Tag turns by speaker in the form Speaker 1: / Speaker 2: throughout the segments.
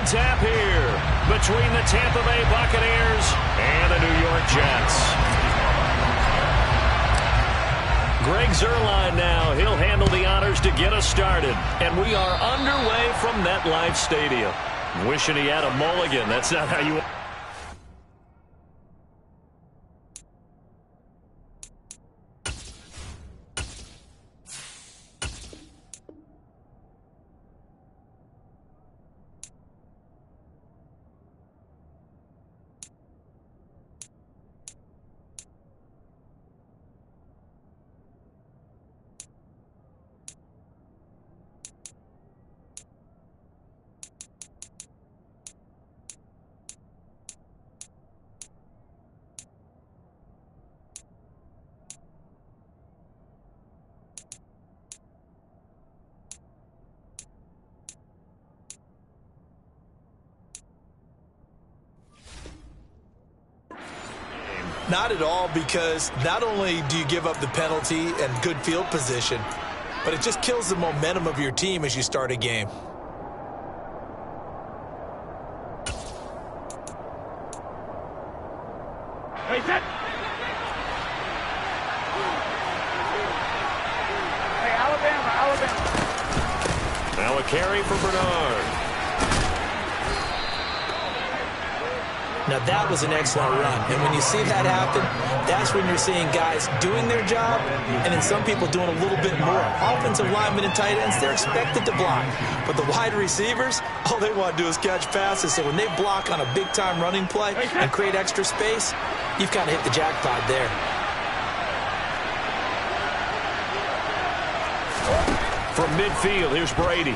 Speaker 1: tap here between the Tampa Bay Buccaneers and the New York Jets. Greg Zuerlein now. He'll handle the honors to get us started. And we are underway from MetLife Stadium. Wishing he had a mulligan. That's not how you...
Speaker 2: Not at all, because not only do you give up the penalty and good field position, but it just kills the momentum of your team as you start a game.
Speaker 3: Hey, set. Hey, Alabama.
Speaker 1: Now a carry for Bernard.
Speaker 2: Now, that was an excellent run. And when you see that happen, that's when you're seeing guys doing their job and then some people doing a little bit more. Offensive linemen and tight ends, they're expected to block. But the wide receivers, all they want to do is catch passes. So when they block on a big-time running play and create extra space, you've kind of hit the jackpot there.
Speaker 1: From midfield, here's Brady.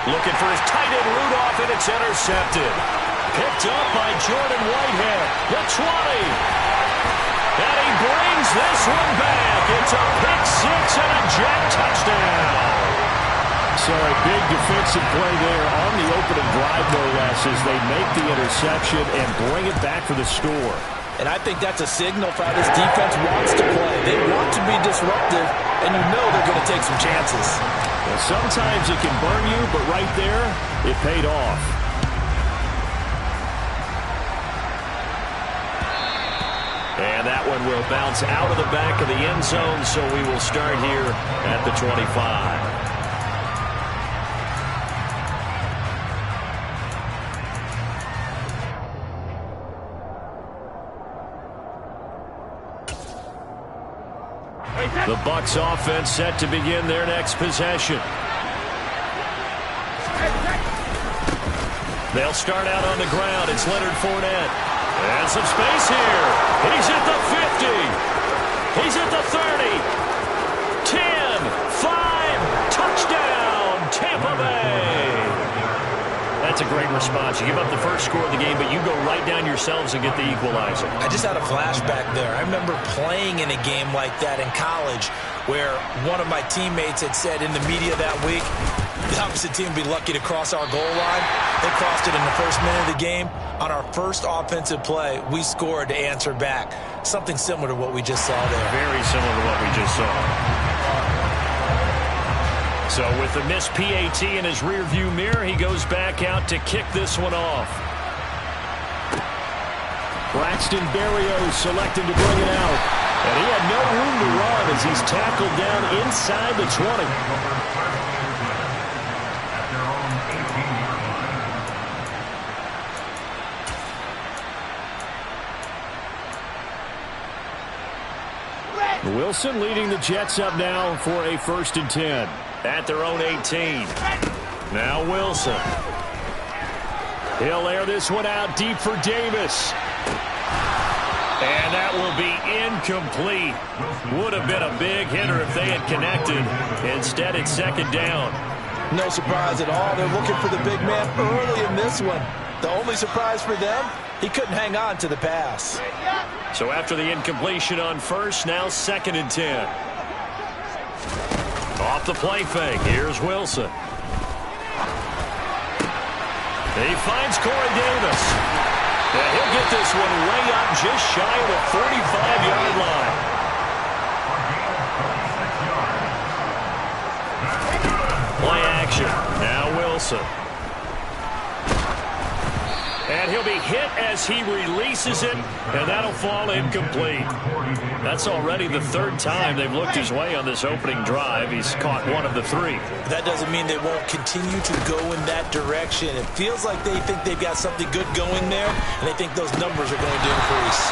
Speaker 1: Looking for his tight end Rudolph, and it's intercepted. Picked up by Jordan Whitehead. The 20. And he brings this one back. It's a pick six and a Jet touchdown.
Speaker 4: So a big defensive play there on the opening drive, no less, as they make the interception and bring it back for the score.
Speaker 2: And I think that's a signal for how this defense wants to play. They want to be disruptive, and you know they're going to take some chances.
Speaker 4: Well, sometimes it can burn you, but right there, it paid off.
Speaker 1: And that one will bounce out of the back of the end zone, so we will start here at the 25. The Bucs offense set to begin their next possession. They'll start out on the ground. It's Leonard Fournette. And some space here. He's at the 50. He's at the 30. 10, 5, touchdown, Tampa Bay. That's a great response. You give up the first score of the game, but you go right down yourselves and get the equalizer.
Speaker 2: I just had a flashback there. I remember playing in a game like that in college where one of my teammates had said in the media that week, the opposite team would be lucky to cross our goal line. They crossed it in the first minute of the game. On our first offensive play, we scored to answer back. Something similar to what we just saw there.
Speaker 1: Very similar to what we just saw. So with the missed PAT in his rearview mirror, he goes back out to kick this one off.
Speaker 4: Braxton Berrios selected to bring it out.
Speaker 1: And he had no room to run as he's tackled down inside the 20.
Speaker 4: Wilson leading the Jets up now for a 1st and 10.
Speaker 1: At their own 18. Now Wilson. He'll air this one out deep for Davis. And that will be incomplete. Would have been a big hitter if they had connected. Instead, it's 2nd down.
Speaker 2: No surprise at all. They're looking for the big man early in this one. The only surprise for them, he couldn't hang on to the pass.
Speaker 1: So after the incompletion on first, now 2nd and 10. Off the play fake. Here's Wilson. He finds Corey Davis. And he'll get this one way up just shy of the 45-yard line. Play action. Now Wilson. to be hit as he releases it, and that'll fall incomplete. That's already the third time they've looked his way on this opening drive. He's caught one of the three.
Speaker 2: That doesn't mean they won't continue to go in that direction. It feels like they think they've got something good going there, and they think those numbers are going to increase.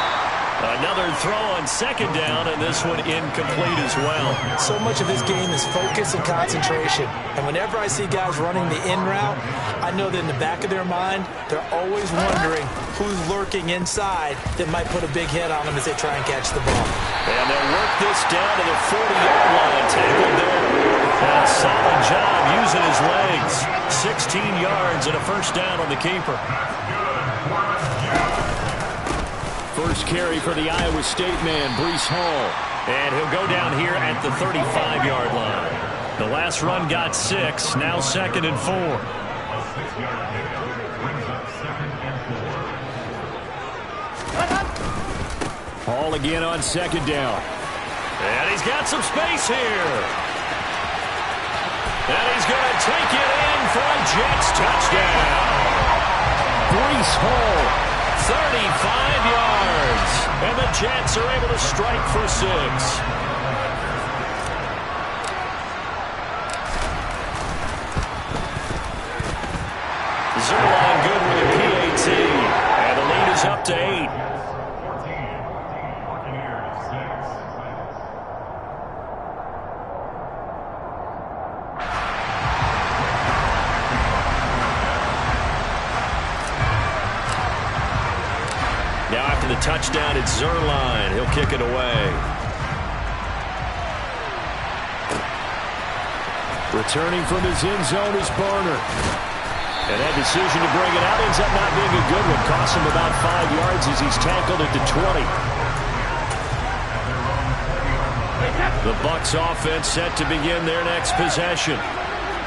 Speaker 1: Another throw on second down, and this one incomplete as well.
Speaker 2: So much of his game is focus and concentration. And whenever I see guys running the in route, I know that in the back of their mind, they're always wondering who's lurking inside that might put a big hit on them as they try and catch the ball.
Speaker 1: And they'll work this down to the 40-yard line, tackled there. And a solid job using his legs. 16 yards and a first down on the keeper.
Speaker 4: First carry for the Iowa State man, Breece Hall.
Speaker 1: And he'll go down here at the 35-yard line. The last run got 6, now 2nd and 4.
Speaker 4: Hall again on second down.
Speaker 1: And he's got some space here. And he's going to take it in for a Jets touchdown.
Speaker 4: Breece Hall.
Speaker 1: 35 yards. And the Jets are able to strike for 6. Zerline good with a PAT. And the lead is up to 8. Now after the touchdown, it's Zerline. He'll kick it away.
Speaker 4: Returning from his end zone is Barner. And that decision to bring it out ends up not being a good one. Costs him about 5 yards as he's tackled at the 20. The Bucs offense set to begin their next possession.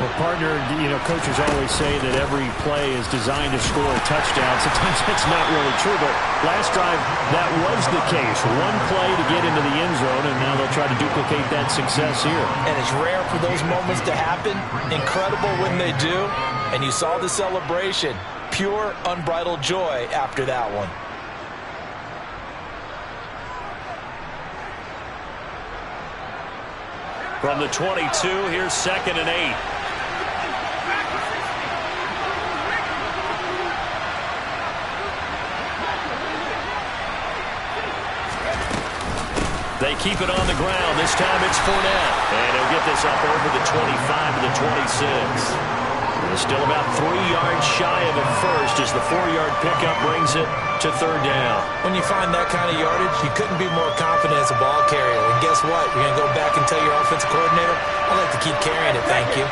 Speaker 5: Well, partner, coaches always say that every play is designed to score a touchdown. Sometimes that's not really true, but last drive, that was the case. One play to get into the end zone, and now they'll try to duplicate that success here.
Speaker 2: And it's rare for those moments to happen. Incredible when they do. And you saw the celebration. Pure, unbridled joy after that one.
Speaker 1: From the 22, here's 2nd and 8. They keep it on the ground. This time it's Fournette. And he'll get this up over the 25 to the 26. They're still about 3 yards shy of it first as the 4-yard pickup brings it to 3rd down.
Speaker 2: When you find that kind of yardage, you couldn't be more confident as a ball carrier. And guess what? You're going to go back and tell your offensive coordinator, I'd like to keep carrying it, thank you.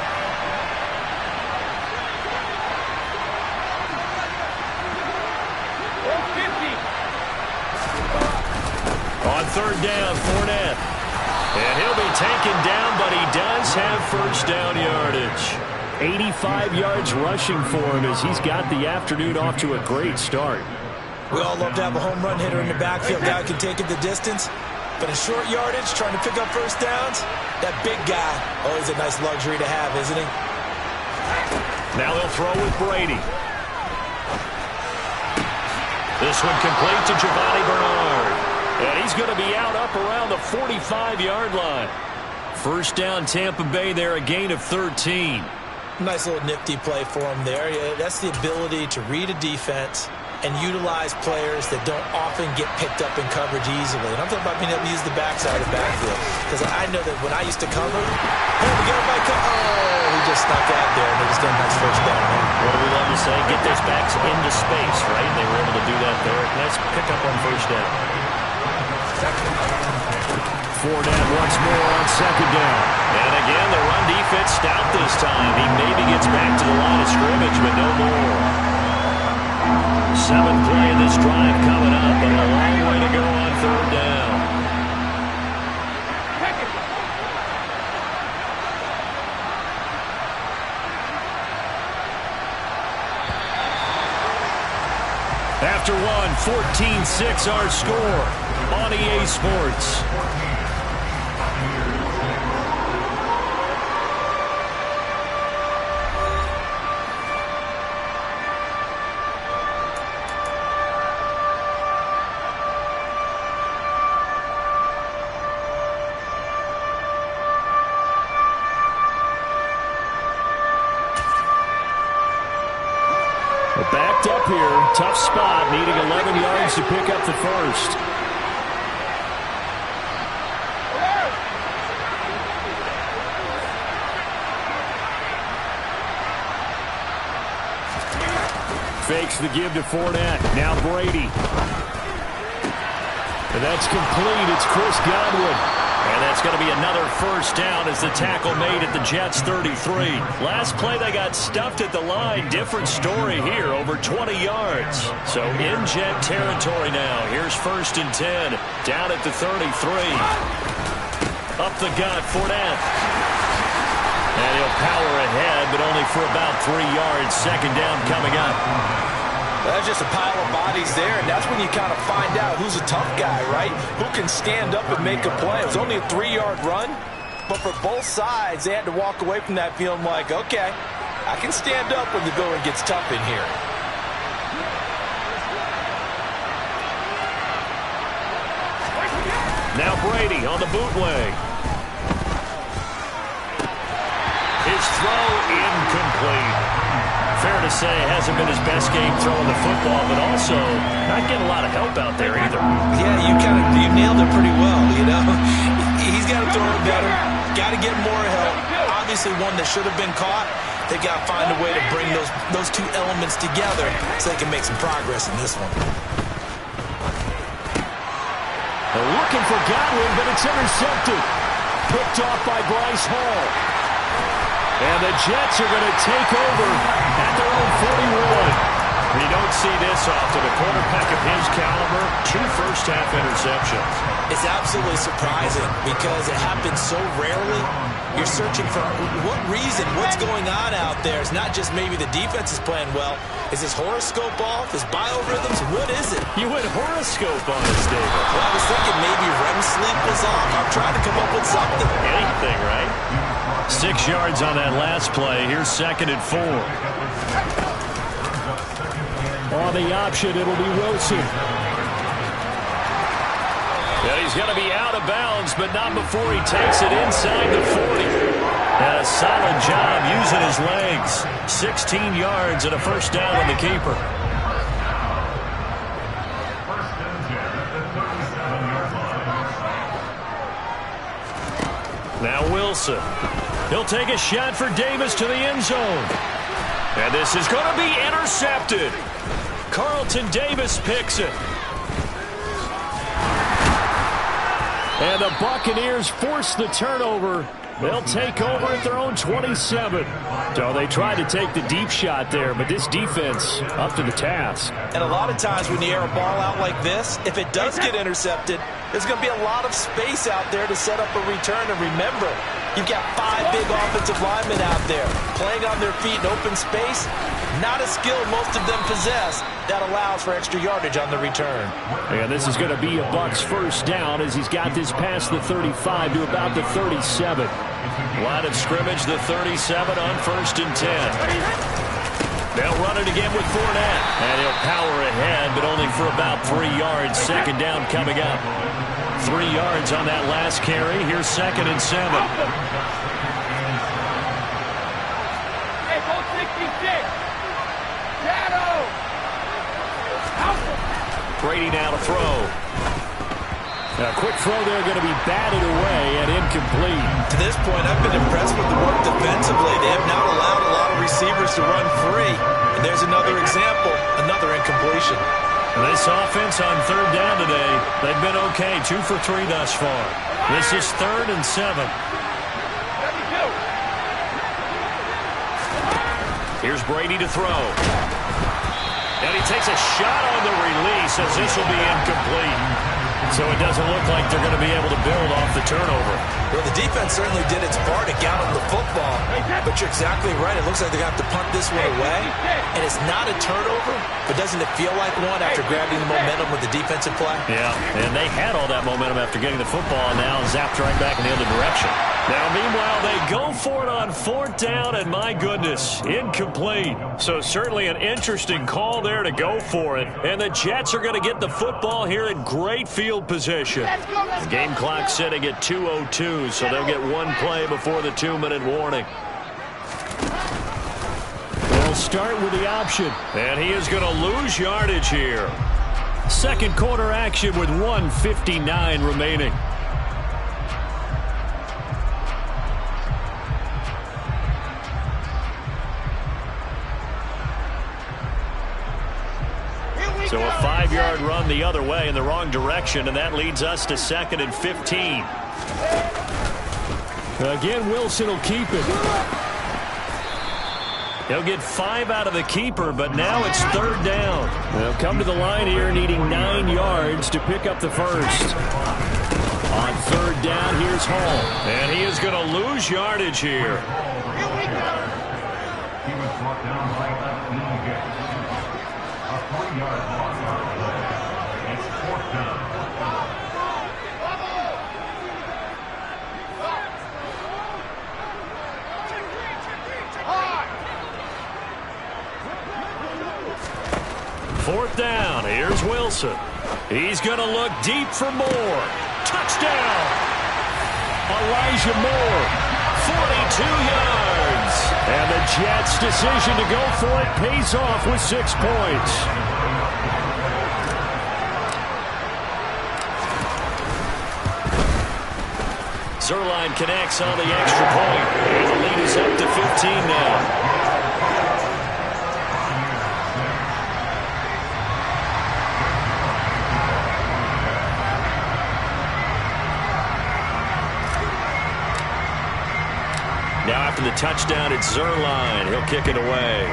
Speaker 1: On 3rd down, Fournette. And he'll be taken down, but he does have first down yardage.
Speaker 4: 85 yards rushing for him as he's got the afternoon off to a great start.
Speaker 2: We all love to have a home run hitter in the backfield. Guy who can take it the distance. But in short yardage, trying to pick up first downs, that big guy, always a nice luxury to have, isn't he?
Speaker 1: Now they'll throw with Brady. This one complete to Giovanni Bernard. And he's going to be out up around the 45-yard line. First down, Tampa Bay there, a gain of 13.
Speaker 2: Nice little nifty play for him there. Yeah, that's the ability to read a defense and utilize players that don't often get picked up in coverage easily. And I'm talking about being able to use the backside of the backfield. Because I know that when I used to cover, hey, we got my he just snuck out there, and they just got a nice first down.
Speaker 1: What do we love to say? Get those backs into space, right? They were able to do that there. Nice pickup on first down.
Speaker 4: Fournette once more on 2nd down.
Speaker 1: And again, the run defense stout this time. He maybe gets back to the line of scrimmage, but no more. 7th play of this drive coming up, but a long way to go on 3rd down. After one, 14-6 our score on EA Sports.
Speaker 4: We're backed up here. Tough spot, needing 11 yards to pick up the first. Fakes the give to Fournette. Now Brady. And that's complete. It's Chris Godwin.
Speaker 1: And that's going to be another first down as the tackle made at the Jets' 33. Last play they got stuffed at the line. Different story here, over 20 yards. So in Jet territory now. Here's 1st and 10. Down at the 33. Up the gut, Fournette. And he'll power ahead, but only for about 3 yards. 2nd down coming up.
Speaker 2: That's just a pile of bodies there, and that's when you kind of find out who's a tough guy, right? Who can stand up and make a play. It was only a 3-yard run, but for both sides, they had to walk away from that feeling like, okay, I can stand up when the going gets tough in here.
Speaker 1: Now Brady on the bootleg. His throw incomplete. Fair to say, hasn't been his best game throwing the football, but also not getting a lot of help out there either.
Speaker 2: Yeah, you nailed it pretty well, you know. He's got to throw it better. Got to get more help. Obviously one that should have been caught. They got to find a way to bring those two elements together so they can make some progress in this one.
Speaker 4: They're looking for Godwin, but it's intercepted. Picked off by Bryce Hall. And the Jets are going to take over at their own 41.
Speaker 1: You don't see this often. A quarterback of his caliber, 2 first-half interceptions.
Speaker 2: It's absolutely surprising because it happens so rarely. You're searching for what reason, what's going on out there. It's not just maybe the defense is playing well. Is his horoscope off? His biorhythms? What is it?
Speaker 1: You went horoscope on us, David.
Speaker 2: Well, I was thinking maybe REM sleep was off. I'm trying to come up with something.
Speaker 1: Anything, right? 6 yards on that last play. Here's 2nd and 4.
Speaker 4: On the option, it'll be Wilson.
Speaker 1: And he's going to be out of bounds, but not before he takes it inside the 40. And a solid job using his legs. 16 yards and a first down on the keeper. Now Wilson. He'll take a shot for Davis to the end zone. And this is going to be intercepted. Carlton Davis picks it.
Speaker 4: And the Buccaneers force the turnover. They'll take over at their own 27. So they tried to take the deep shot there, but this defense up to the task.
Speaker 2: And a lot of times when you air a ball out like this, if it does get intercepted, there's going to be a lot of space out there to set up a return. And remember, you've got 5 big offensive linemen out there playing on their feet in open space. Not a skill most of them possess that allows for extra yardage on the return.
Speaker 4: And this is going to be a Bucs first down as he's got this past the 35 to about the 37.
Speaker 1: Line of scrimmage, the 37 on 1st and 10. They'll run it again with Fournette. And he'll power ahead, but only for about 3 yards. 2nd down coming up. 3 yards on that last carry. Here's 2nd and 7.
Speaker 3: Hey, go 66. Shadow.
Speaker 1: Brady now to throw.
Speaker 4: A quick throw there going to be batted away and incomplete.
Speaker 2: To this point, I've been impressed with the work defensively. They have not allowed a lot of receivers to run free. And there's another example, another incompletion.
Speaker 1: This offense on 3rd down today, they've been okay. 2 for 3 thus far. This is 3rd and 7. Here's Brady to throw. And he takes a shot on the release as this will be incomplete. So it doesn't look like they're going to be able to build off the turnover.
Speaker 2: Well, the defense certainly did its part to get them the football. But you're exactly right. It looks like they're going to have to punt this one away. And it's not a turnover, but doesn't it feel like one after grabbing the momentum with the defensive play?
Speaker 1: Yeah, and they had all that momentum after getting the football and now zapped right back in the other direction. Now, meanwhile, they go for it on 4th down, and my goodness, incomplete. So certainly an interesting call there to go for it. And the Jets are going to get the football here in great field position. The game clock sitting at 2:02, so they'll get one play before the 2-minute warning.
Speaker 4: Well,
Speaker 5: They'll start with the option.
Speaker 1: And he is going to lose yardage here.
Speaker 5: Second quarter action with 1:59 remaining.
Speaker 1: So a 5-yard run the other way in the wrong direction, and that leads us to 2nd and 15.
Speaker 5: Again, Wilson will keep it.
Speaker 1: He'll get 5 out of the keeper, but now it's 3rd down.
Speaker 5: They'll come to the line here needing 9 yards to pick up the first. On 3rd down, here's Hall.
Speaker 1: And he is going to lose yardage here.
Speaker 6: He was brought down by a 3-yard loss. It's 4th down.
Speaker 1: Fourth down. Here's Wilson. He's going to look deep for Moore. Touchdown.
Speaker 5: Elijah Moore.
Speaker 1: 42 yards.
Speaker 5: And the Jets' decision to go for it pays off with 6 points.
Speaker 1: Zerline connects on the extra point. And the lead is up to 15 now. Now after the touchdown, it's Zerline. He'll kick it away.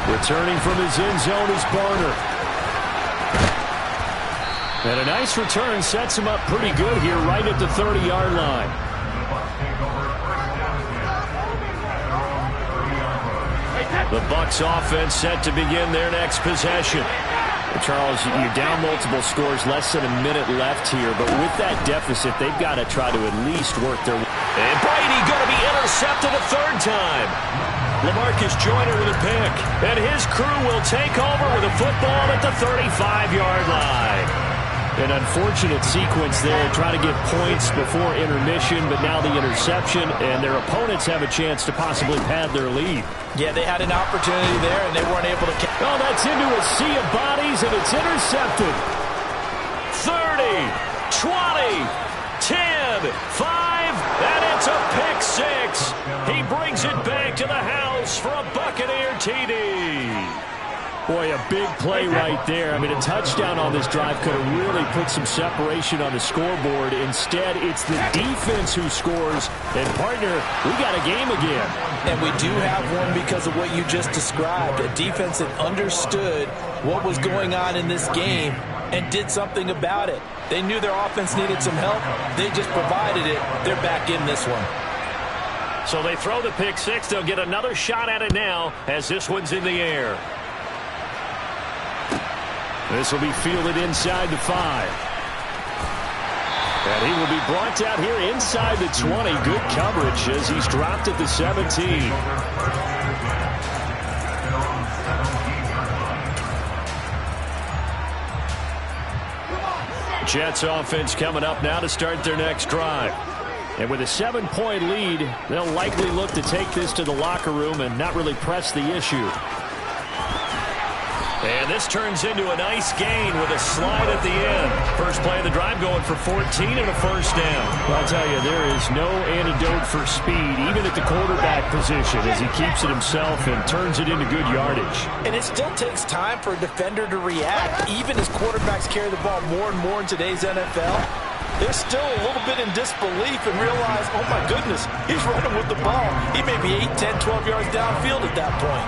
Speaker 5: Returning from his end zone is Barner. And a nice return sets him up pretty good here right at the 30-yard line.
Speaker 1: The Bucs offense set to begin their next possession.
Speaker 5: Charles, you're down multiple scores, less than a minute left here, but with that deficit, they've got to try to at least work their way.
Speaker 1: And Brady going to be intercepted a 3rd time. LaMarcus Joyner with a pick. And his crew will take over with a football at the 35-yard line.
Speaker 5: An unfortunate sequence there, trying to get points before intermission, but now the interception, and their opponents have a chance to possibly pad their lead.
Speaker 2: Yeah, they had an opportunity there, and they weren't able to.
Speaker 5: Oh, that's into a sea of bodies, and it's intercepted.
Speaker 1: 30, 20, 10, 5, and it's a pick 6. He brings it back to the house for a Buccaneer TD.
Speaker 5: Boy, a big play right there. I mean, a touchdown on this drive could have really put some separation on the scoreboard. Instead, it's the defense who scores. And, partner, we got a game again.
Speaker 2: And we do have one because of what you just described. A defense that understood what was going on in this game and did something about it. They knew their offense needed some help. They just provided it. They're back in this one.
Speaker 1: So they throw the pick 6. They'll get another shot at it now as this one's in the air.
Speaker 5: This will be fielded inside the 5. And he will be brought down here inside the 20. Good coverage as he's dropped at the 17.
Speaker 1: Jets offense coming up now to start their next drive.
Speaker 5: And with a 7-point lead, they'll likely look to take this to the locker room and not really press the issue.
Speaker 1: And this turns into a nice gain with a slide at the end. First play of the drive going for 14 and a 1st down.
Speaker 5: Well, I'll tell you, there is no antidote for speed, even at the quarterback position, as he keeps it himself and turns it into good yardage.
Speaker 2: And it still takes time for a defender to react, even as quarterbacks carry the ball more and more in today's NFL. They're still a little bit in disbelief and realize, oh my goodness, he's running with the ball. He may be 8, 10, 12 yards downfield at that point.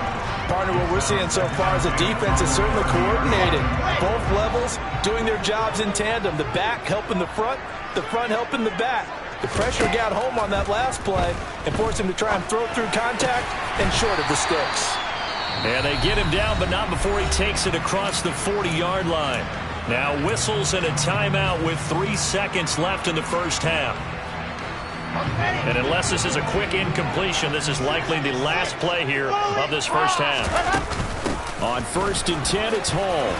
Speaker 2: Partner, what we're seeing so far is a defense is certainly coordinated. Both levels doing their jobs in tandem. The back helping the front helping the back. The pressure got home on that last play and forced him to try and throw through contact and short of the sticks.
Speaker 1: And they get him down, but not before he takes it across the 40-yard line. Now whistles and a timeout with 3 seconds left in the first half. And unless this is a quick incompletion, this is likely the last play here of this first half.
Speaker 5: On 1st and 10, it's Hall.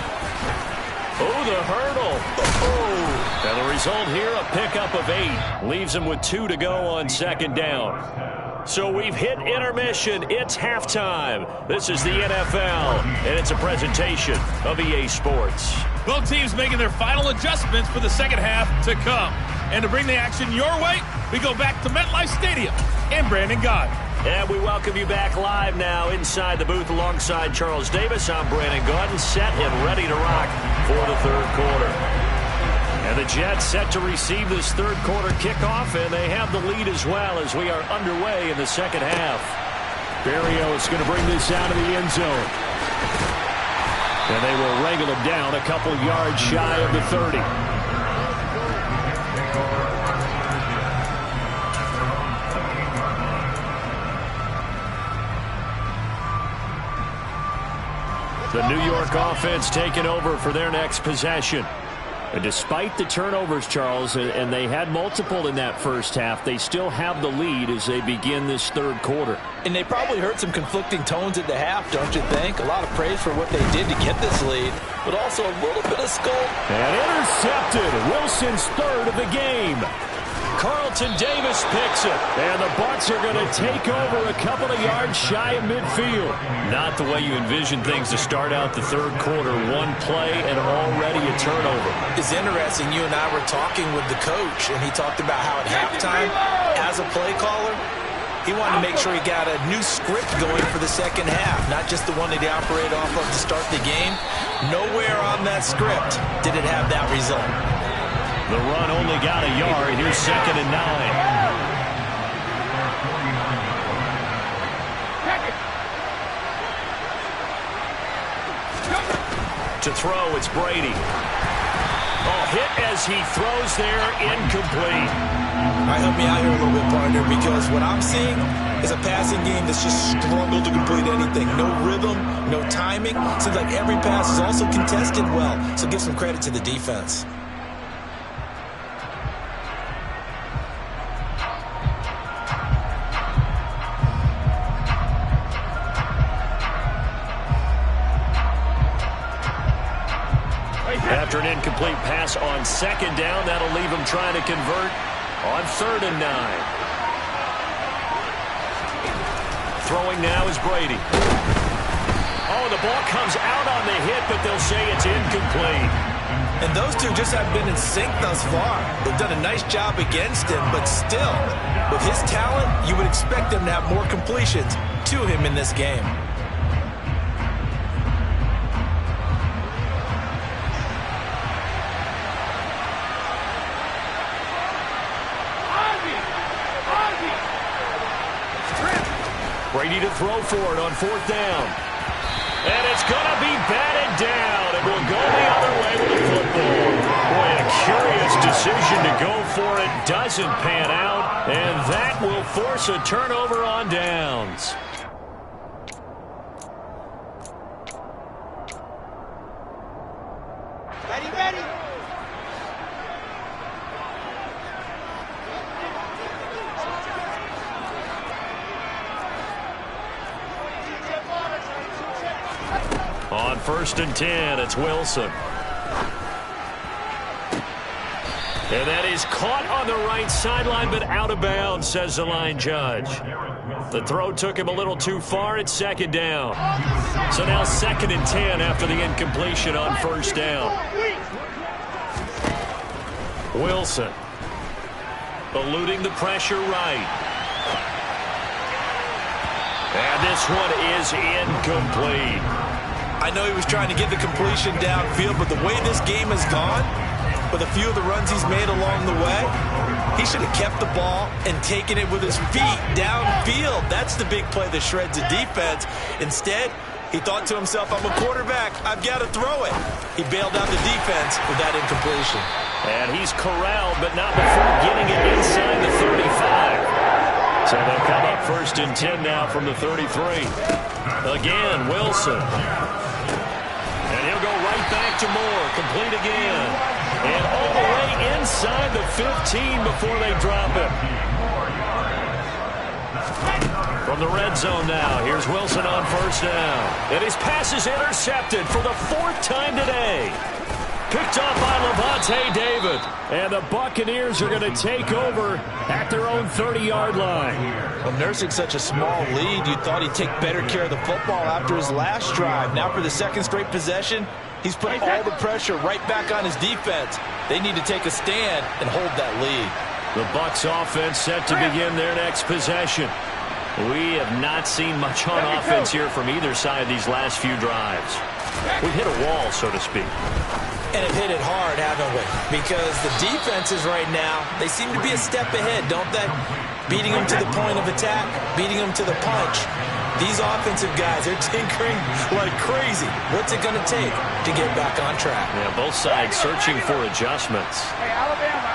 Speaker 1: Oh, the hurdle. Oh. And the result here, a pickup of 8. Leaves him with 2 to go on second down. So we've hit intermission. It's halftime. This is the NFL, and it's a presentation of EA Sports.
Speaker 7: Both teams making their final adjustments for the second half to come. And to bring the action your way, we go back to MetLife Stadium and Brandon Gott.
Speaker 1: And we welcome you back live now inside the booth alongside Charles Davis. I'm Brandon Gott, set and ready to rock for the third quarter. And the Jets set to receive this third quarter kickoff, and they have the lead as well as we are underway in the second half.
Speaker 5: Berrios going to bring this out of the end zone. And they will wrangle him down a couple yards shy of the 30.
Speaker 1: The New York offense taking over for their next possession.
Speaker 5: And despite the turnovers, Charles, and they had multiple in that first half, they still have the lead as they begin this third quarter.
Speaker 2: And they probably heard some conflicting tones at the half, don't you think? A lot of praise for what they did to get this lead, but also a little bit of scope.
Speaker 5: And intercepted. Wilson's third of the game.
Speaker 1: Carlton Davis picks it.
Speaker 5: And the Bucs are going to take over a couple of yards shy of midfield.
Speaker 1: Not the way you envision things to start out the third quarter. One play and already a turnover.
Speaker 2: It's interesting. You and I were talking with the coach, and he talked about how at halftime, as a play caller, he wanted to make sure he got a new script going for the second half, not just the one that he operated off of to start the game. Nowhere on that script did it have that result.
Speaker 1: The run only got a yard. Here's 2nd and 9. To throw, it's Brady. Oh, hit as he throws there, incomplete.
Speaker 2: All right, help me out here a little bit, partner, because what I'm seeing is a passing game that's just struggled to complete anything. No rhythm, no timing. Seems like every pass is also contested well, so give some credit to the defense.
Speaker 1: After an incomplete pass on second down, that'll leave him trying to convert on 3rd and 9. Throwing now is Brady. Oh, the ball comes out on the hit, but they'll say it's incomplete.
Speaker 2: And those two just haven't been in sync thus far. They've done a nice job against him, but still, with his talent, you would expect them to have more completions to him in this game.
Speaker 1: Brady to throw for it on 4th down. And it's going to be batted down. It will go the other way with the football. Boy, a curious decision to go for it. Doesn't pan out. And that will force a turnover on downs.
Speaker 3: Ready, ready.
Speaker 1: On 1st and 10, it's Wilson. And that is caught on the right sideline, but out of bounds, says the line judge. The throw took him a little too far. It's 2nd down. So now 2nd and 10 after the incompletion on 1st down. Wilson eluding the pressure right. And this one is incomplete.
Speaker 2: I know he was trying to get the completion downfield, but the way this game has gone, with a few of the runs he's made along the way, he should have kept the ball and taken it with his feet downfield. That's the big play that shreds the defense. Instead, he thought to himself, I'm a quarterback, I've got to throw it. He bailed out the defense with that incompletion.
Speaker 1: And he's corralled, but not before getting it inside the 35. So they'll come up 1st and 10 now from the 33. Again, Wilson. And he'll go right back to Moore. Complete again. And all the way inside the 15 before they drop him. From the red zone now, here's Wilson on 1st down. And his pass is intercepted for the 4th time today. Picked off by Levante David.
Speaker 5: And the Buccaneers are going to take over at their own 30-yard line.
Speaker 2: Well, nursing such a small lead, you thought he'd take better care of the football after his last drive. Now for the second straight possession, he's put all the pressure right back on his defense. They need to take a stand and hold that lead.
Speaker 1: The Bucs offense set to begin their next possession. We have not seen much on offense here from either side of these last few drives. We've hit a wall, so to speak.
Speaker 2: And have hit it hard, haven't we? Because the defenses right now, they seem to be a step ahead, don't they? Beating them to the point of attack, beating them to the punch. These offensive guys are tinkering like crazy. What's it going to take to get back on track?
Speaker 1: Yeah, both sides searching for adjustments.
Speaker 3: Hey, Alabama.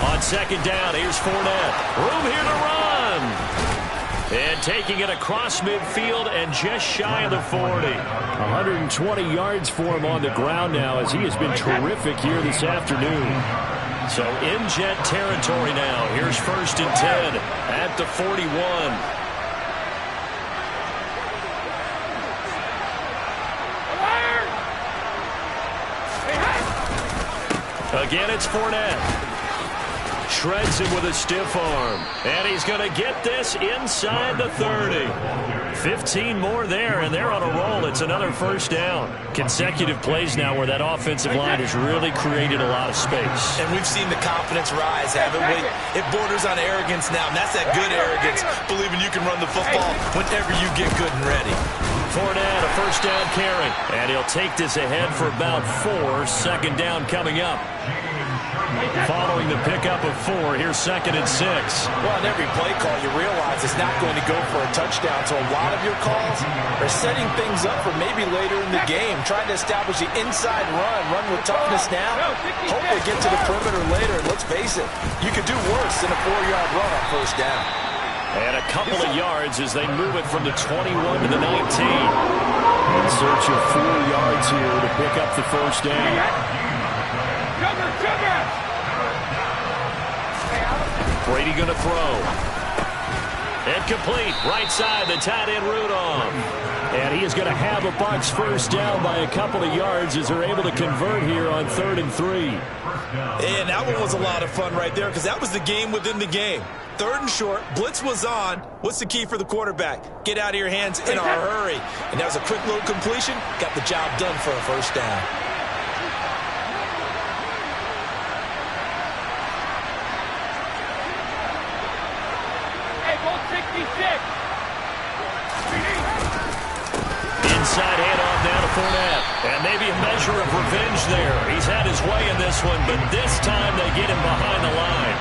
Speaker 1: On second down, here's Fournette. Room here to run. And taking it across midfield and just shy of the 40.
Speaker 5: 120 yards for him on the ground now as he has been terrific here this afternoon.
Speaker 1: So in Jet territory now. Here's 1st and 10 at the 41. Again, it's Fournette. Shreds him with a stiff arm. And he's going to get this inside the 30. 15 more there, and they're on a roll. It's another first down. Consecutive plays now where that offensive line has really created a lot of space.
Speaker 2: And we've seen the confidence rise, haven't we? It borders on arrogance now, and that's that good arrogance, believing you can run the football whenever you get good and ready.
Speaker 1: Fournette, a first down carry. And he'll take this ahead for about 4. Second down coming up. Following the pickup of 4, here's 2nd and 6.
Speaker 2: Well, on every play call, you realize it's not going to go for a touchdown. So a lot of your calls are setting things up for maybe later in the game, trying to establish the inside run with toughness now. Hopefully get to the perimeter later. And let's face it, you could do worse than a 4-yard run on first down.
Speaker 1: And a couple of yards as they move it from the 21 to the 19.
Speaker 5: In search of 4 yards here to pick up the first down.
Speaker 1: Brady going to throw. Incomplete. Right side, the tight end Rudolph.
Speaker 5: And he is going to have a Bucs first down by a couple of yards as they're able to convert here on 3rd and 3.
Speaker 2: And that one was a lot of fun right there because that was the game within the game. 3rd and short, blitz was on. What's the key for the quarterback? Get out of your hands in a hurry. And that was a quick little completion. Got the job done for a first down.
Speaker 1: Inside handoff now to Fournette. And maybe a measure of revenge there. He's had his way in this one, but this time they get him behind the line.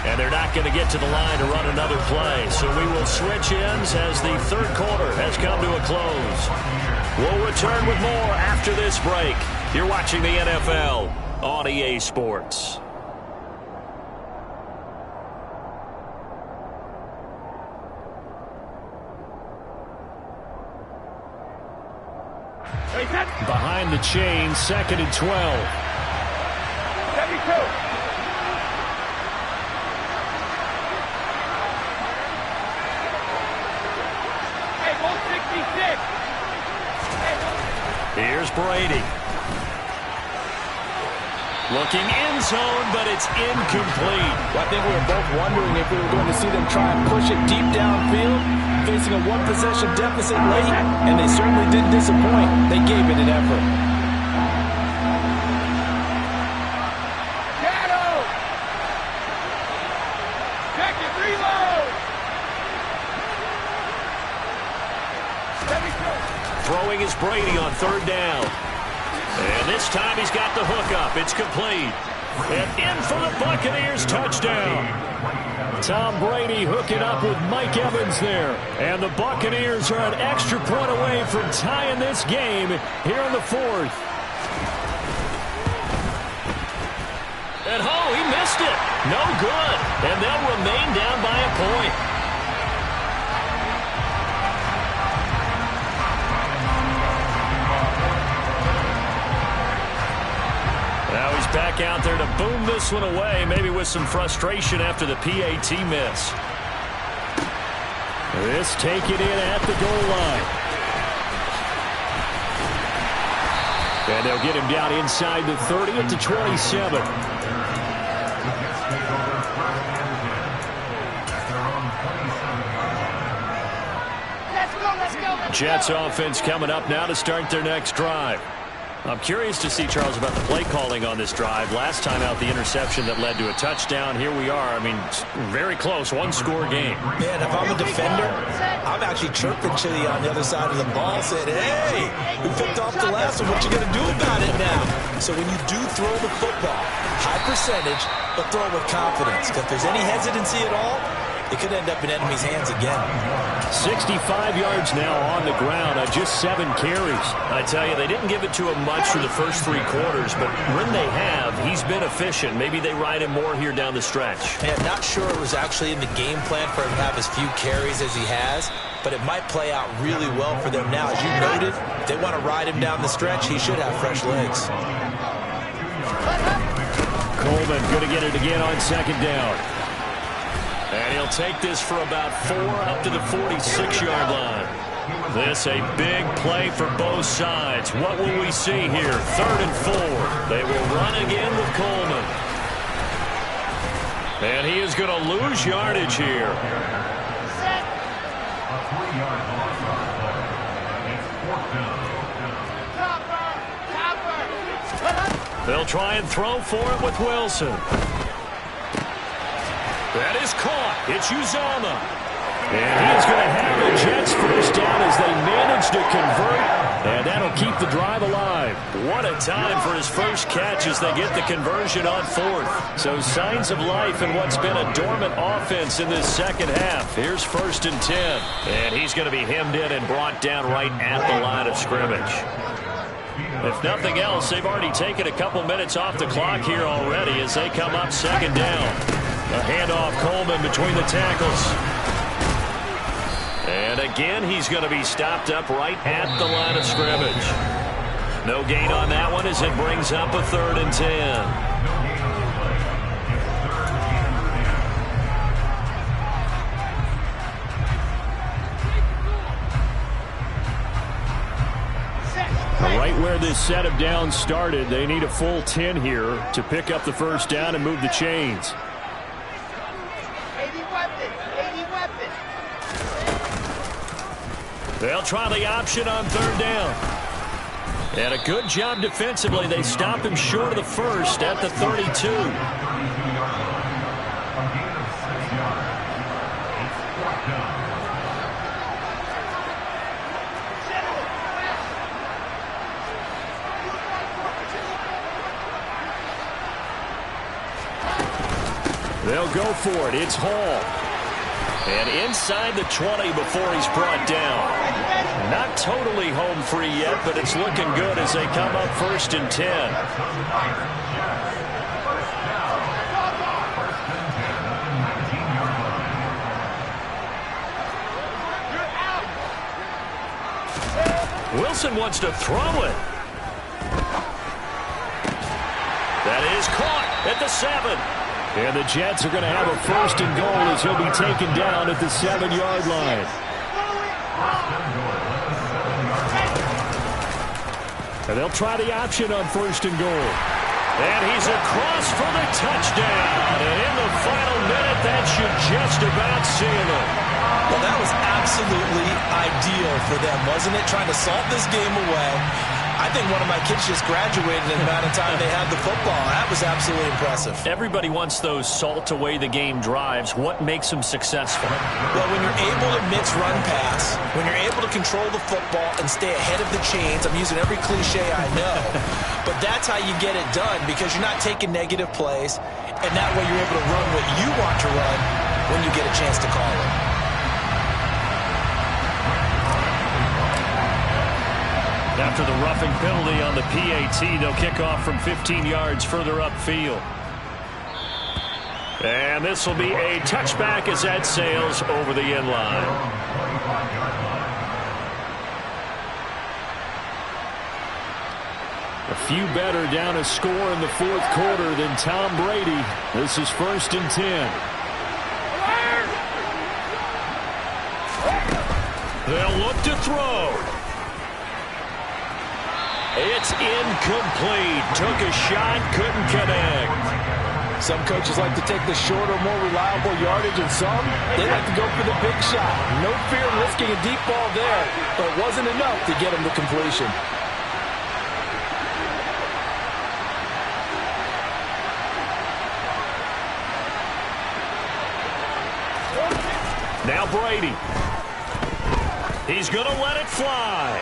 Speaker 1: And they're not going to get to the line to run another play. So we will switch ends as the 3rd quarter has come to a close. We'll return with more after this break. You're watching the NFL on EA Sports.
Speaker 5: Behind the chain, 2nd and 12.
Speaker 3: 72.
Speaker 1: Here's Brady. Looking end zone, but it's incomplete.
Speaker 2: Well, I think we were both wondering if we were going to see them try and push it deep downfield, facing a one-possession deficit late, and they certainly didn't disappoint. They gave it an effort.
Speaker 1: Throwing is Brady on 3rd down. And this time he's got the hook up. It's complete. And in for the Buccaneers touchdown.
Speaker 5: Tom Brady hooking up with Mike Evans there. And the Buccaneers are an extra point away from tying this game here in the 4th.
Speaker 1: And he missed it. No good. And they'll remain down by a point. back out there to boom this one away, maybe with some frustration after the PAT miss.
Speaker 5: This take it in at the goal line. And they'll get him down inside the 30 at the 27.
Speaker 1: Jets offense coming up now to start their next drive. I'm curious to see, Charles, about the play calling on this drive. Last time out, the interception that led to a touchdown. Here we are. I mean, very close, one-score game.
Speaker 2: Man, if I'm a defender, I'm actually chirping to you on the other side of the ball, saying, hey, we picked off the last one. What you going to do about it now? So when you do throw the football, high percentage, but throw it with confidence. Because if there's any hesitancy at all, it could end up in enemy's hands again.
Speaker 5: 65 yards now on the ground on just 7 carries.
Speaker 1: I tell you, they didn't give it to him much for the first 3 quarters, but when they have, he's been efficient. Maybe they ride him more here down the stretch.
Speaker 2: Yeah, not sure it was actually in the game plan for him to have as few carries as he has, but it might play out really well for them now. As you noted, if they want to ride him down the stretch, he should have fresh legs.
Speaker 5: Coleman going to get it again on 2nd down.
Speaker 1: And he'll take this for about 4 up to the 46-yard line. This a big play for both sides. What will we see here? 3rd and 4. They will run again with Coleman. And he is going to lose yardage here. They'll try and throw for it with Wilson. That is caught. It's Uzama.
Speaker 5: And he is going to have the Jets first down as they manage to convert. And that'll keep the drive alive.
Speaker 1: What a time for his first catch as they get the conversion on 4th. So signs of life in what's been a dormant offense in this second half. Here's 1st and 10. And he's going to be hemmed in and brought down right at the line of scrimmage. If nothing else, they've already taken a couple minutes off the clock here already as they come up 2nd down. A handoff, Coleman between the tackles. And again, he's going to be stopped up right at the line of scrimmage. No gain on that one as it brings up a 3rd and 10.
Speaker 5: Right where this set of downs started, they need a full 10 here to pick up the first down and move the chains.
Speaker 1: They'll try the option on 3rd down. And a good job defensively. They stop him short of the first at the 32.
Speaker 5: They'll go for it. It's Hall.
Speaker 1: And inside the 20 before he's brought down. Not totally home free yet, but it's looking good as they come up 1st and 10. Wilson wants to throw it. That is caught at the 7.
Speaker 5: And the Jets are going to have a 1st and goal as he'll be taken down at the 7-yard line. And they'll try the option on 1st and goal.
Speaker 1: And he's across for the touchdown. And in the final minute, that should just about seal it.
Speaker 2: Well, that was absolutely ideal for them, wasn't it? Trying to salt this game away. I think one of my kids just graduated in the amount of time they had the football. That was absolutely impressive.
Speaker 1: Everybody wants those salt away the game drives. What makes them successful?
Speaker 2: Well, when you're able to mix run pass, when you're able to control the football and stay ahead of the chains, I'm using every cliche I know, but that's how you get it done because you're not taking negative plays, and that way you're able to run what you want to run when you get a chance to call it.
Speaker 1: After the roughing penalty on the PAT, they'll kick off from 15 yards further upfield. And this will be a touchback as that sails over the end line.
Speaker 5: A few better down a score in the fourth quarter than Tom Brady. This is 1st and 10.
Speaker 1: They'll look to throw. It's incomplete. Took a shot, couldn't connect.
Speaker 2: Some coaches like to take the shorter, more reliable yardage, and some, they like to go for the big shot. No fear of risking a deep ball there, but it wasn't enough to get him to completion.
Speaker 1: Now Brady. He's going to let it fly.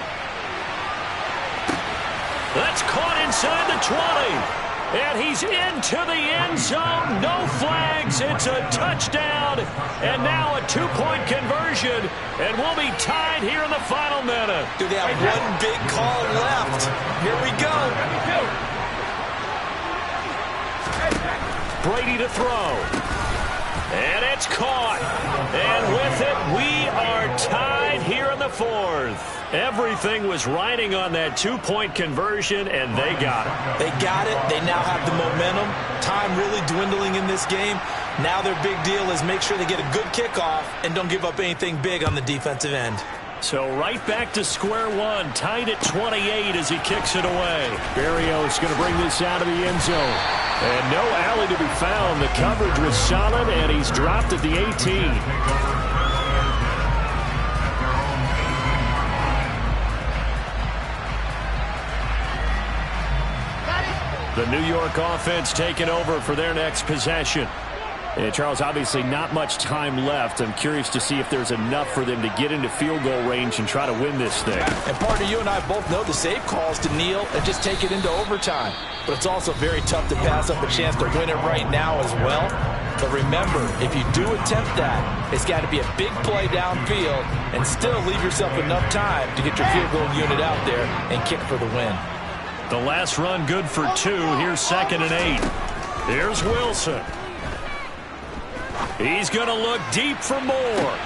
Speaker 1: That's caught inside the 20. And he's into the end zone. No flags. It's a touchdown. And now a 2-point conversion. And we'll be tied here in the final minute.
Speaker 2: Do they have one big call left? Here we go.
Speaker 1: Brady to throw. And it's caught. And with it, we are tied here in the fourth. Everything was riding on that 2-point conversion, and they got it.
Speaker 2: They got it. They now have the momentum. Time really dwindling in this game. Now their big deal is make sure they get a good kickoff and don't give up anything big on the defensive end.
Speaker 1: So right back to square one, tied at 28 as he kicks it away.
Speaker 5: Berrios going to bring this out of the end zone. And no alley to be found. The coverage was solid, and he's dropped at the 18.
Speaker 1: The New York offense taking over for their next possession.
Speaker 5: And Charles, obviously not much time left. I'm curious to see if there's enough for them to get into field goal range and try to win this thing.
Speaker 2: And partner, you and I both know the safe calls to kneel and just take it into overtime. But it's also very tough to pass up a chance to win it right now as well. But remember, if you do attempt that, it's got to be a big play downfield and still leave yourself enough time to get your field goal unit out there and kick for the win.
Speaker 1: The last run good for 2. Here's 2nd and 8. Here's Wilson. He's going to look deep for more.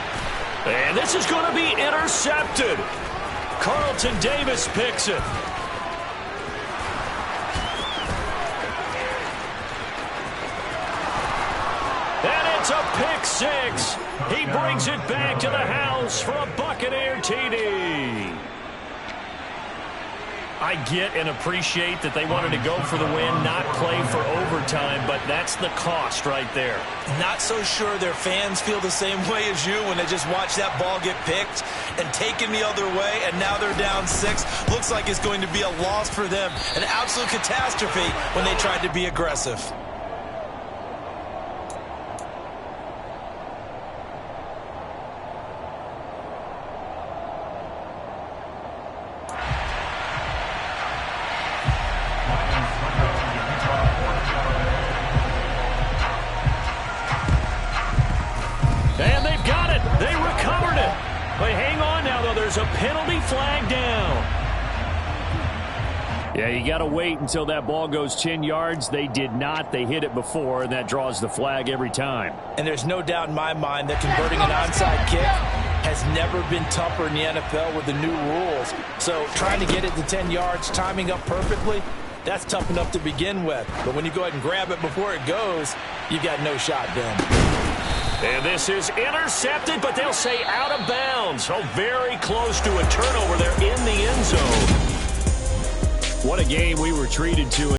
Speaker 1: And this is going to be intercepted. Carlton Davis picks it. And it's a pick 6. He brings it back to the house for a Buccaneer TD. I get and appreciate that they wanted to go for the win, not play for overtime, but that's the cost right there.
Speaker 2: Not so sure their fans feel the same way as you when they just watch that ball get picked and taken the other way, and now they're down 6. Looks like it's going to be a loss for them. An absolute catastrophe when they tried to be aggressive.
Speaker 1: And they've got it. They recovered it. But hang on now, though. There's a penalty flag down.
Speaker 5: Yeah, you got to wait until that ball goes 10 yards. They did not. They hit it before, and that draws the flag every time.
Speaker 2: And there's no doubt in my mind that converting an onside kick has never been tougher in the NFL with the new rules. So trying to get it to 10 yards, timing up perfectly, that's tough enough to begin with. But when you go ahead and grab it before it goes, you've got no shot then.
Speaker 1: And this is intercepted, but they'll say out of bounds. So very close to a turnover there in the end zone.
Speaker 5: What a game we were treated to.